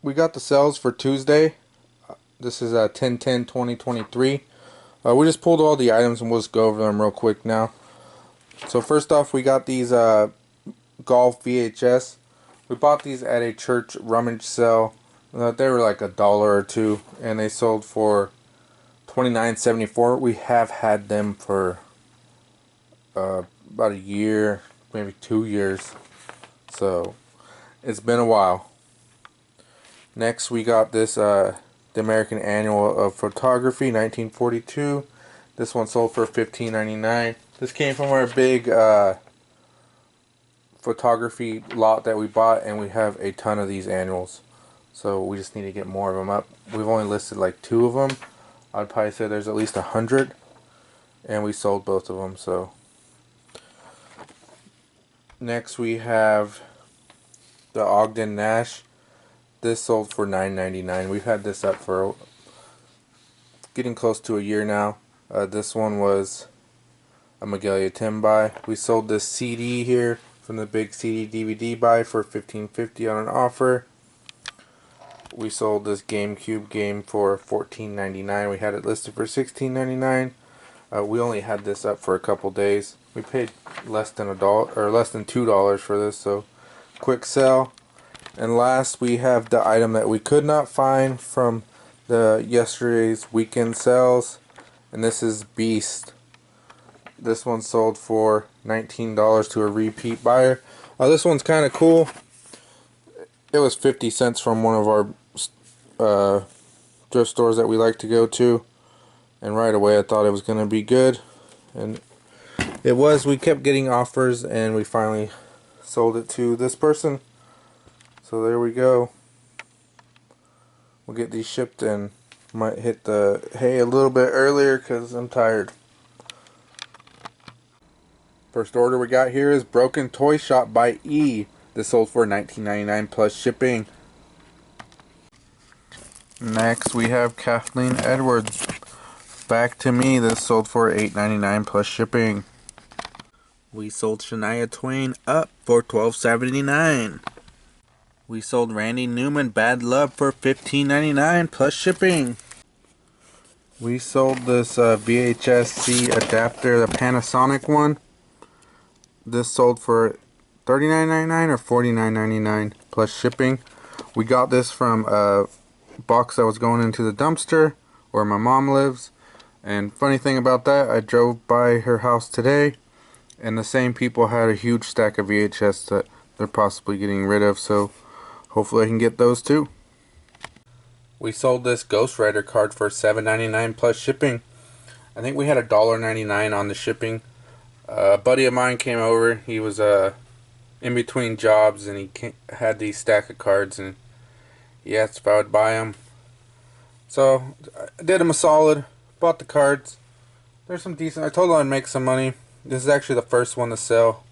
we got the sales for Tuesday. This is 10/10/2023. We just pulled all the items and we'll just go over them real quick now. So first off, we got these golf VHS. We bought these at a church rummage sale. They were like $1 or $2, and they sold for $29.74. We have had them for about a year, maybe 2 years. So it's been a while. Next, we got this the American Annual of Photography, 1942. This one sold for $15.99. This came from our big photography lot that we bought, and we have a ton of these annuals. So we just need to get more of them up. We've only listed like 2 of them. I'd probably say there's at least 100, and we sold both of them. So next we have the Ogden Nash. This sold for $9.99. We've had this up for getting close to a year now. This one was a Magalia Tim buy. We sold this CD here from the big CD DVD buy for $15.50 on an offer. We sold this GameCube game for $14.99. We had it listed for $16.99. We only had this up for a couple days. We paid less than $1 or less than $2 for this, so quick sell. And last, we have the item that we could not find from the yesterday's weekend sales, and this is Beast. This one sold for $19 to a repeat buyer. This one's kind of cool. It was 50 cents from one of our thrift stores that we like to go to, and right away I thought it was going to be good, and it was. We kept getting offers, and we finally sold it to this person. So there we go. We'll get these shipped and might hit the hay a little bit earlier because I'm tired. First order we got here is Broken Toy Shop by E. This sold for $19.99 plus shipping. Next we have Kathleen Edwards, Back to Me. This sold for $8.99 plus shipping. We sold Shania Twain, Up, for $12.79. We sold Randy Newman, Bad Love, for $15.99 plus shipping. We sold this VHS-C adapter, the Panasonic one. This sold for $39.99 or $49.99 plus shipping. We got this from a box that was going into the dumpster where my mom lives. And funny thing about that, I drove by her house today, and the same people had a huge stack of VHS that they're possibly getting rid of, so hopefully I can get those too. We sold this Ghost Rider card for $7.99 plus shipping. I think we had $1.99 on the shipping. A buddy of mine came over. He was in between jobs, and he had these stack of cards, and he asked if I would buy them. So I did him a solid. Bought the cards. There's some decent. I told him I'd make some money. This is actually the first one to sell.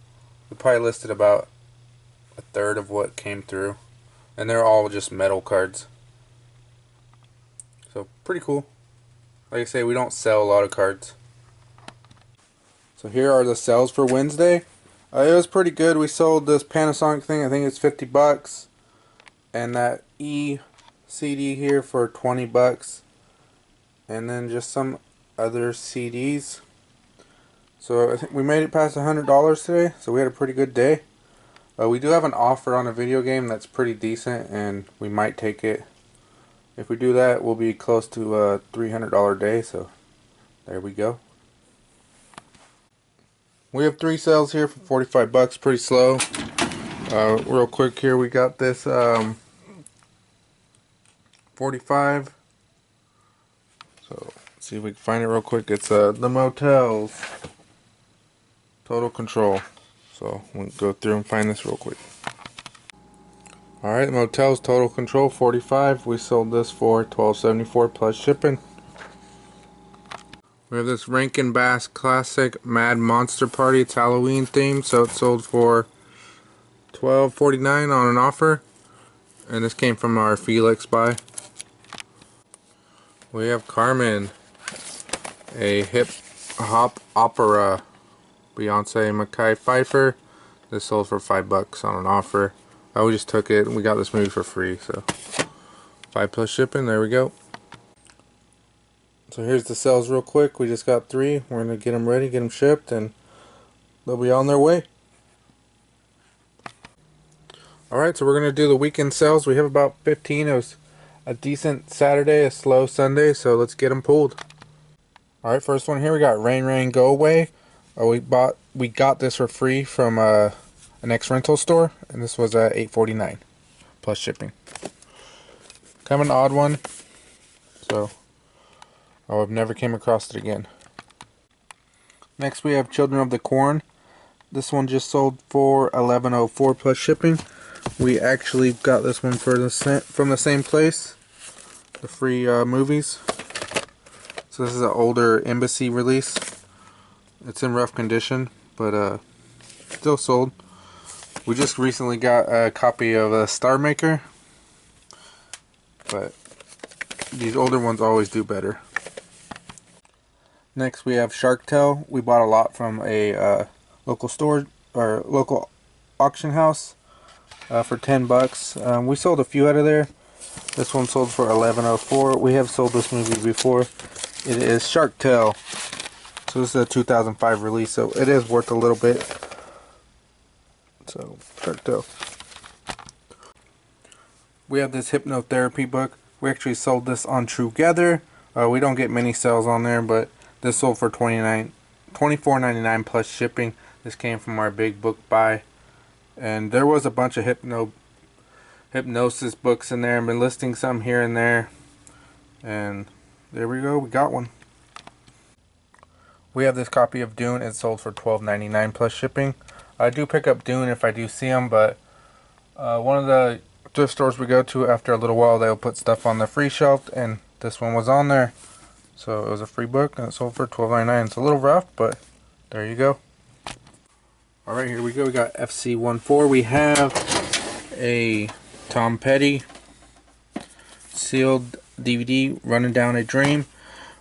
We probably listed about a third of what came through, and they're all just metal cards. So pretty cool. Like I say, we don't sell a lot of cards. So here are the sales for Wednesday. It was pretty good. We sold this Panasonic thing. I think it's $50, and that E CD here for $20, and then just some other CDs. So I think we made it past $100 today. So we had a pretty good day. We do have an offer on a video game that's pretty decent, and we might take it. If we do that, we'll be close to a $300 day. So there we go. We have 3 sales here for $45, pretty slow. Real quick here, we got this 45. So let's see if we can find it real quick. It's the Motels Total Control. So we'll go through and find this real quick. Alright, Motels Total Control 45. We sold this for $12.74 plus shipping. We have this Rankin Bass Classic Mad Monster Party. It's Halloween themed, so it sold for $12.49 on an offer. And this came from our Felix buy. We have Carmen, a hip hop opera, Beyonce Mackay Pfeiffer. This sold for $5 on an offer. We just took it and we got this movie for free, so $5 plus shipping. There we go. So here's the cells real quick. We just got 3. We're going to get them ready, get them shipped, and they'll be on their way. Alright, so we're going to do the weekend sales. We have about 15. It was a decent Saturday, a slow Sunday, so let's get them pulled. Alright, first one here, we got Rain Rain Go Away. We got this for free from an ex-rental store, and this was $8.49 plus shipping. Kind of an odd one, so I've never came across it again. Next we have Children of the Corn. This one just sold for $11.04 plus shipping. We actually got this one from the same place, the free movies. So this is an older Embassy release. It's in rough condition, but still sold. We just recently got a copy of Star Maker, but these older ones always do better. Next we have Shark Tale. We bought a lot from a local store or local auction house for $10. We sold a few out of there. This one sold for $11.04. We have sold this movie before. It is Shark Tale. So this is a 2005 release, so it is worth a little bit. So Shark Tale. We have this hypnotherapy book. We actually sold this on Truegether. We don't get many sales on there, but this sold for $24.99 plus shipping. This came from our big book buy, and there was a bunch of hypnosis books in there. I've been listing some here and there, and there we go. We got one. We have this copy of Dune. It sold for $12.99 plus shipping. I do pick up Dune if I do see them, but one of the thrift stores we go to, after a little while, they'll put stuff on the free shelf, and this one was on there, so it was a free book, and it sold for $12.99. It's a little rough, but there you go. Alright, here we go. We got FC14. We have a Tom Petty sealed DVD, Running Down a Dream.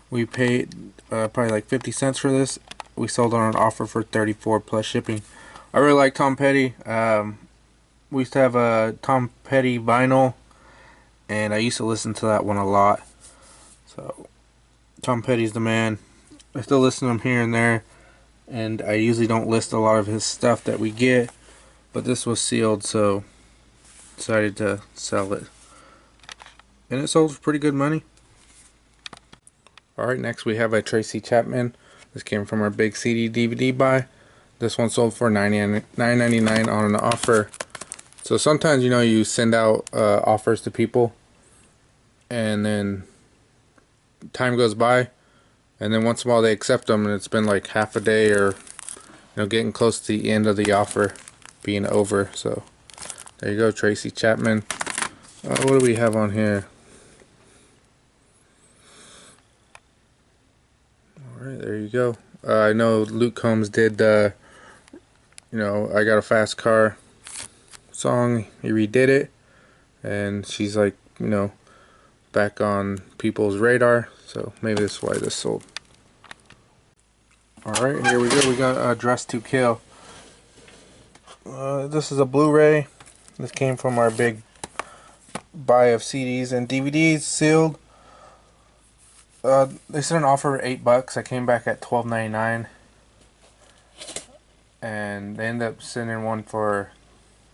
We paid probably like 50 cents for this. We sold it on an offer for $34 plus shipping. I really like Tom Petty. We used to have a Tom Petty vinyl, and I used to listen to that one a lot. So Tom Petty's the man. I still listen to him here and there, and I usually don't list a lot of his stuff that we get, but this was sealed, so decided to sell it, and it sold for pretty good money. Alright, next we have a Tracy Chapman. This came from our big CD DVD buy. This one sold for $9.99 on an offer. So sometimes, you know, you send out offers to people, and then time goes by, and then once in a while they accept them, and it's been like half a day, or getting close to the end of the offer being over. So there you go, Tracy Chapman. What do we have on here? Alright, there you go. I know Luke Combs did I Got a Fast Car song. He redid it, and she's like, back on people's radar, so maybe that's why this sold. Alright, here we go. We got Dress to Kill. This is a Blu-ray. This came from our big buy of CDs and DVDs, sealed. They sent an offer for $8. I came back at $12.99, and they ended up sending one for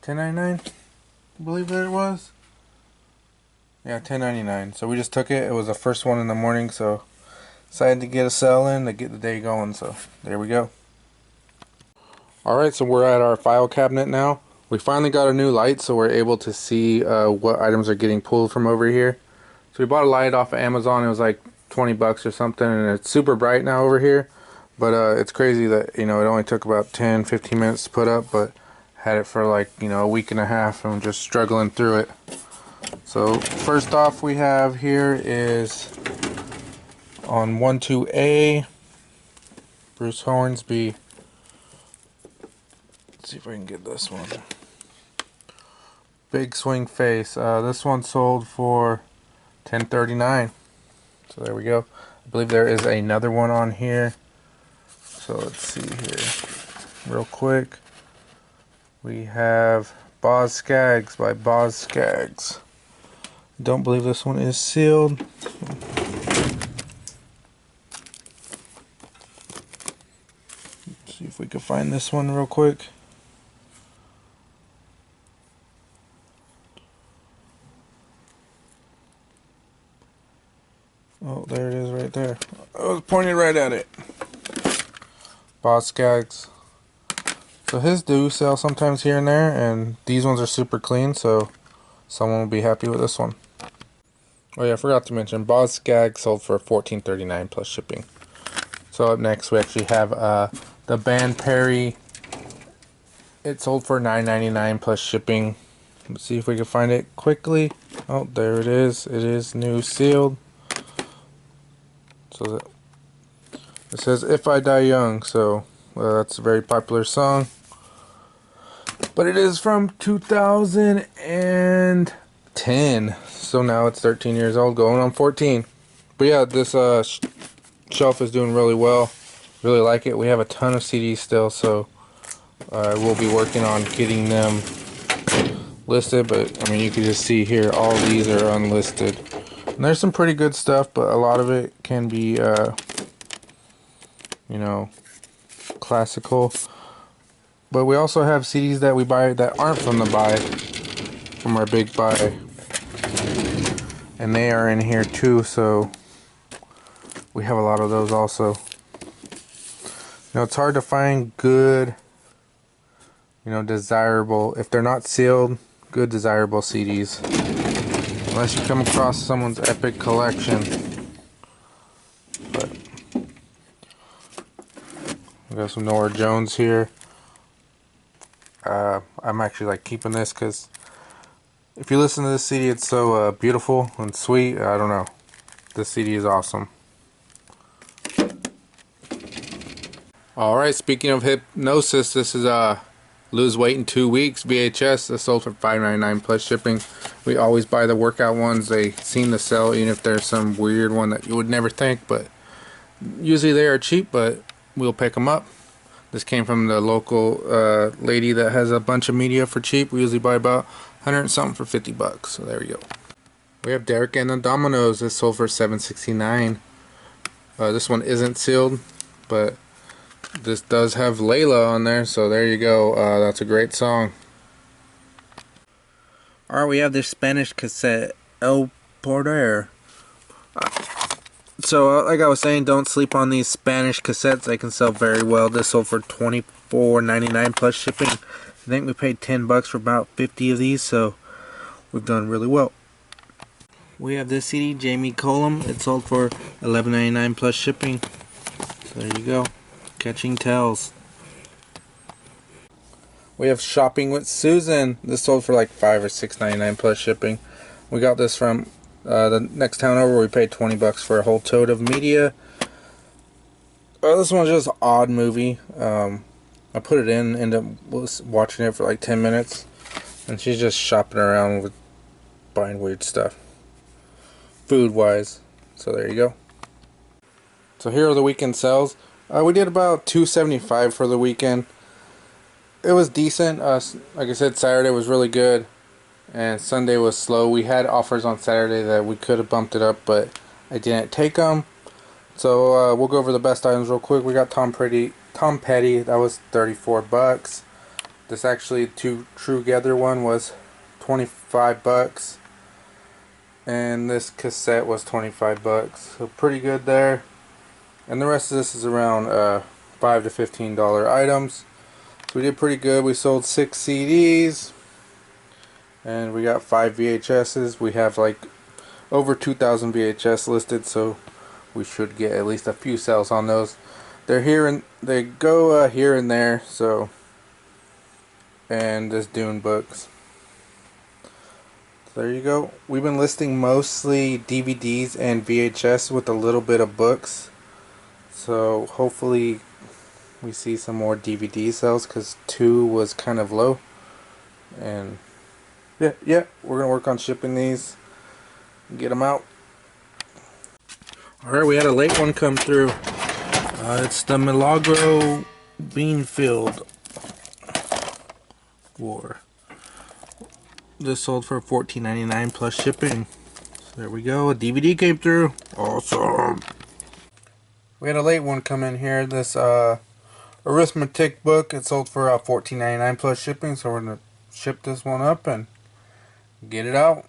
$10.99. I believe that it was. Yeah, $10.99. So we just took it. It was the first one in the morning, so decided to get a sell in to get the day going. So there we go. Alright, so we're at our file cabinet now. We finally got a new light, so we're able to see what items are getting pulled from over here. So we bought a light off of Amazon. It was like $20 or something, and it's super bright now over here. But it's crazy that it only took about 10-15 minutes to put up, but had it for like a week and a half, and I'm just struggling through it. So first off, we have here is on 12A, Bruce Hornsby. Let's see if I can get this one. Big Swing Face. This one sold for $10.39. So there we go. I believe there is another one on here. So let's see here real quick. We have Boz Scaggs by Boz Scaggs. Don't believe this one is sealed. Let's see if we can find this one real quick. Oh, there it is right there. I was pointing right at it. Boss Gags. So his do sell sometimes here and there, and these ones are super clean, so someone will be happy with this one. Oh yeah, I forgot to mention, Boss Gag sold for $14.39 plus shipping. So up next we actually have the band Perry. It sold for $9.99 plus shipping. Let's see if we can find it quickly. Oh, there it is. It is new sealed. So it says "If I Die Young," so that's a very popular song. But it is from 2010, so now it's 13 years old, going on 14. But yeah, this shelf is doing really well. Really like it. We have a ton of CDs still, so we'll be working on getting them listed. But I mean, you can just see here, all these are unlisted. And there's some pretty good stuff, but a lot of it can be, you know, classical. But we also have CDs that we buy that aren't from the buy, from our big buy. And they are in here too, so we have a lot of those also. You know, it's hard to find good, you know, desirable, if they're not sealed, good desirable CDs. Unless you come across someone's epic collection. But we got some Norah Jones here. I'm actually like keeping this because if you listen to this CD, it's so beautiful and sweet. I don't know. This CD is awesome. Alright, speaking of hypnosis, this is Lose Weight in 2 Weeks VHS. This sold for $5.99 plus shipping. We always buy the workout ones. They seem to sell even if there's some weird one that you would never think, but usually they are cheap, but we'll pick them up. This came from the local lady that has a bunch of media for cheap. We usually buy about 100 and something for 50 bucks. So there we go. We have Derek and the Dominoes. This sold for $7.69. This one isn't sealed, but this does have Layla on there, so there you go. That's a great song. Alright, we have this Spanish cassette, El Poder. So, like I was saying, don't sleep on these Spanish cassettes. They can sell very well. This sold for $24.99 plus shipping. I think we paid 10 bucks for about 50 of these, so we've done really well. We have this CD, Jamie Cullum. It sold for $11.99 plus shipping. So there you go. Catching Tells. We have Shopping with Susan. This sold for like $5 or $6.99 plus shipping. We got this from the next town over. We paid 20 bucks for a whole tote of media. This one's just an odd movie. I put it in, ended up watching it for like 10 minutes, and she's just shopping around with buying weird stuff, food wise. So there you go. So here are the weekend sales. We did about $2.75 for the weekend. It was decent. Like I said, Saturday was really good, and Sunday was slow. We had offers on Saturday that we could have bumped it up, but I didn't take them. So we'll go over the best items real quick. We got Tom Petty. That was 34 bucks. This actually True Together one was 25 bucks, and this cassette was 25 bucks. So pretty good there. And the rest of this is around $5 to $15 items. So we did pretty good. We sold 6 CDs, and we got 5 VHSs. We have like over 2,000 VHS listed, so we should get at least a few sales on those. They're here and they go here and there. So, and this Dune books. So there you go. We've been listing mostly DVDs and VHS with a little bit of books. So hopefully we see some more DVD sales, because 2 was kind of low. And yeah, we're gonna work on shipping these and get them out. Alright, we had a late one come through. It's the Milagro Beanfield War. This sold for $14.99 plus shipping. There we go. A DVD came through. Awesome. We had a late one come in here. This arithmetic book. It sold for $14.99 plus shipping. So we're gonna ship this one up and get it out.